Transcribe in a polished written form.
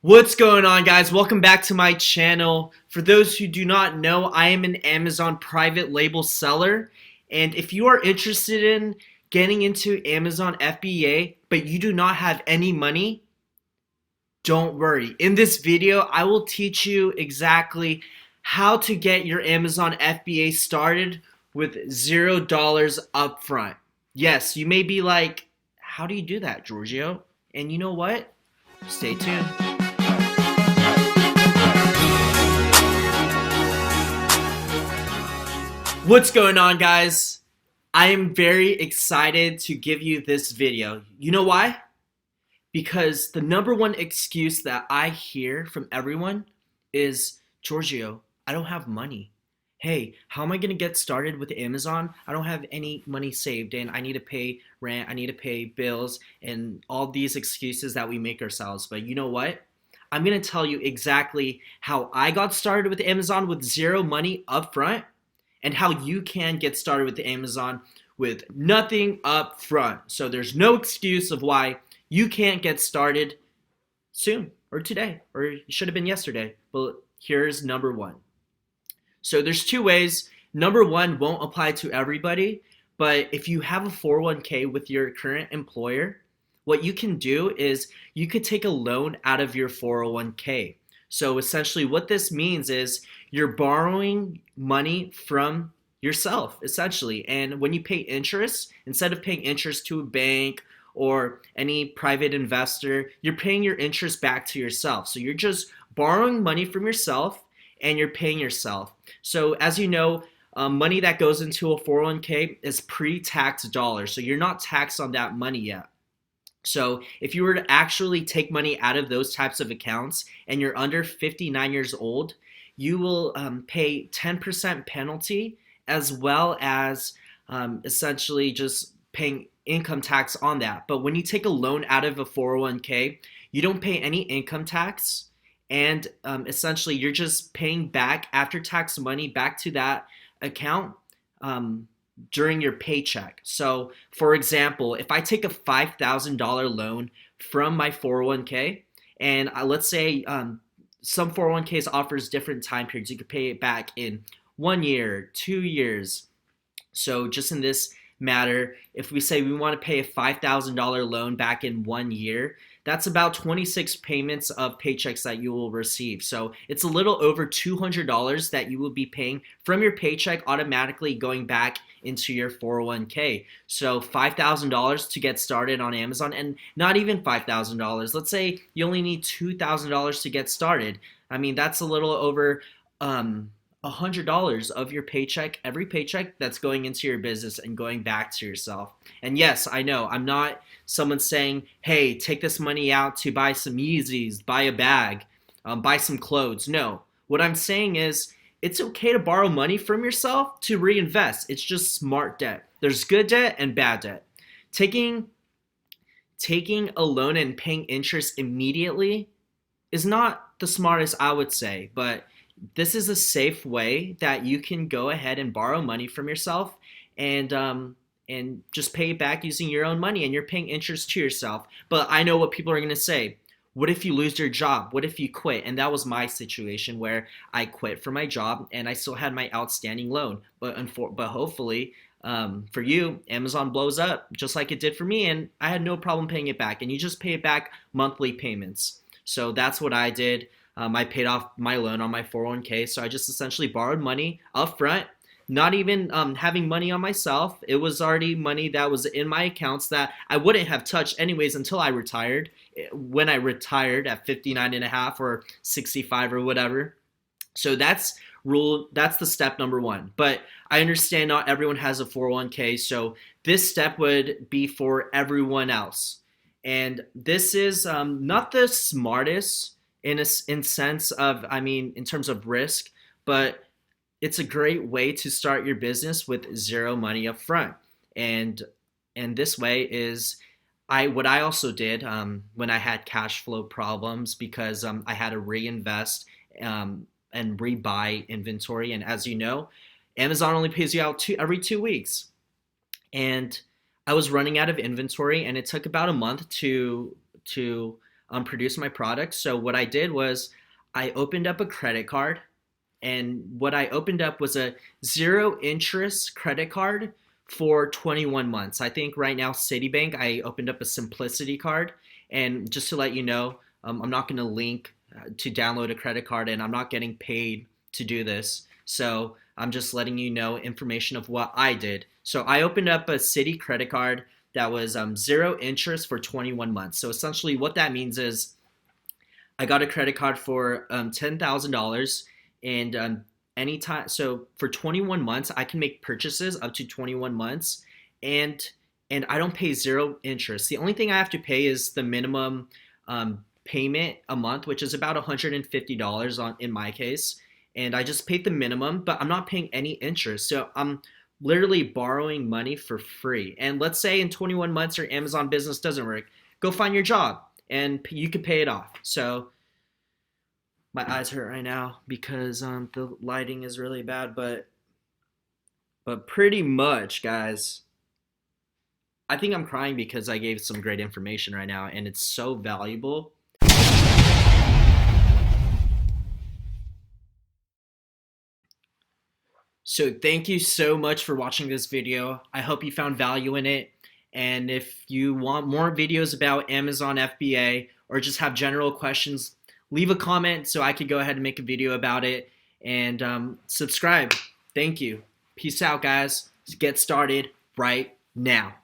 What's going on, guys? Welcome back to my channel. For those who do not know, I am an Amazon private label seller. And if you are interested in getting into Amazon FBA, but you do not have any money, don't worry. In this video, I will teach you exactly how to get your Amazon FBA started with $0 upfront. Yes, you may be like, how do you do that, Giorgio? And you know what? Stay tuned. What's going on, guys? I am very excited to give you this video. You know why? Because the number one excuse that I hear from everyone is, Giorgio, I don't have money. Hey, how am I going to get started with Amazon? I don't have any money saved and I need to pay rent, I need to pay bills, and all these excuses that we make ourselves. But you know what? I'm going to tell you exactly how I got started with Amazon with zero money up front and how you can get started with Amazon with nothing up front. So there's no excuse of why you can't get started soon or today, or it should have been yesterday. But here's number one. So there's two ways. Number one won't apply to everybody, but if you have a 401k with your current employer, what you can do is you could take a loan out of your 401k. So essentially what this means is you're borrowing money from yourself, essentially. And when you pay interest, instead of paying interest to a bank or any private investor, you're paying your interest back to yourself. So you're just borrowing money from yourself and you're paying yourself. So as you know, money that goes into a 401k is pre-tax dollars. So you're not taxed on that money yet. So if you were to actually take money out of those types of accounts and you're under 59 years old, you will pay 10% penalty as well as essentially just paying income tax on that. But when you take a loan out of a 401k, you don't pay any income tax, and essentially you're just paying back after tax money back to that account during your paycheck. So for example, if I take a $5,000 loan from my 401k, and let's say some 401ks offers different time periods. You could pay it back in 1 year, 2 years. So just in this matter, if we say we want to pay a $5,000 loan back in 1 year, that's about 26 payments of paychecks that you will receive. So it's a little over $200 that you will be paying from your paycheck automatically going back into your 401k. So $5,000 to get started on Amazon, and not even $5,000. Let's say you only need $2,000 to get started. I mean, that's a little over $100 of your paycheck, every paycheck that's going into your business and going back to yourself. And yes, I know I'm not someone saying, hey, take this money out to buy some Yeezys, buy a bag, buy some clothes. No, what I'm saying is it's okay to borrow money from yourself to reinvest. It's just smart debt. There's good debt and bad debt. Taking a loan and paying interest immediately is not the smartest, I would say, but this is a safe way that you can go ahead and borrow money from yourself and just pay it back using your own money, and you're paying interest to yourself. But I know what people are going to say. What if you lose your job? What if you quit? And that was my situation where I quit for my job and I still had my outstanding loan. But hopefully for you, Amazon blows up just like it did for me, and I had no problem paying it back. And you just pay it back monthly payments. So that's what I did. I paid off my loan on my 401k, so I just essentially borrowed money up front, not even having money on myself. It was already money that was in my accounts that I wouldn't have touched anyways until I retired. When I retired at 59 and a half or 65 or whatever. So that's the step number one. But I understand not everyone has a 401k, so this step would be for everyone else. And this is not the smartest in sense of, I mean, in terms of risk, but it's a great way to start your business with zero money up front. And this way is what I also did when I had cash flow problems, because I had to reinvest and rebuy inventory. And as you know, Amazon only pays you out every 2 weeks. And I was running out of inventory, and it took about a month to produce my products. So what I did was I opened up a credit card, and what I opened up was a zero interest credit card for 21 months. I think right now Citibank, I opened up a Simplicity card. And just to let you know, I'm not going to link to download a credit card, and I'm not getting paid to do this. So I'm just letting you know information of what I did. So I opened up a Citi credit card that was zero interest for 21 months. So essentially, what that means is I got a credit card for $10,000, and anytime. So for 21 months, I can make purchases up to 21 months, and I don't pay zero interest. The only thing I have to pay is the minimum payment a month, which is about $150 on in my case, and I just paid the minimum, but I'm not paying any interest. So I'm literally borrowing money for free. And let's say in 21 months your Amazon business doesn't work, go find your job and you could pay it off. So my eyes hurt right now because the lighting is really bad, but pretty much, guys, I think I'm crying because I gave some great information right now, and it's so valuable. So thank you so much for watching this video. I hope you found value in it. And if you want more videos about Amazon FBA or just have general questions, leave a comment so I could go ahead and make a video about it. And subscribe. Thank you. Peace out, guys. Let's get started right now.